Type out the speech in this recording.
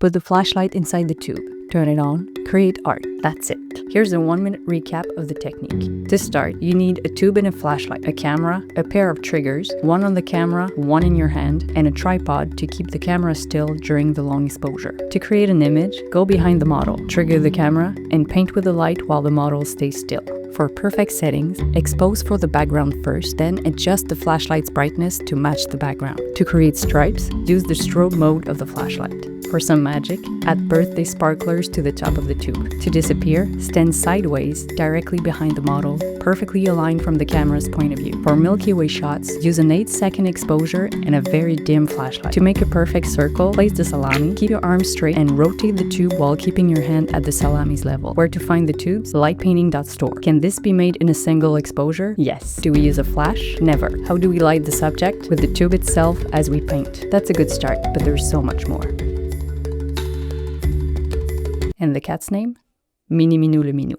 Put the flashlight inside the tube. Turn it on. Create art. That's it. Here's a 1-minute recap of the technique. To start, you need a tube and a flashlight, a camera, a pair of triggers, one on the camera, one in your hand, and a tripod to keep the camera still during the long exposure. To create an image, go behind the model, trigger the camera, and paint with the light while the model stays still. For perfect settings, expose for the background first, then adjust the flashlight's brightness to match the background. To create stripes, use the strobe mode of the flashlight. For some magic, add birthday sparklers to the top of the tube. To disappear, stand sideways, directly behind the model, perfectly aligned from the camera's point of view. For Milky Way shots, use an 8-second exposure and a very dim flashlight. To make a perfect circle, place the salami, keep your arms straight, and rotate the tube while keeping your hand at the salami's level. Where to find the tubes? Lightpainting.store. Can this be made in a single exposure? Yes. Do we use a flash? Never. How do we light the subject? With the tube itself as we paint. That's a good start, but there's so much more. And the cat's name? Mini Minou le Minou.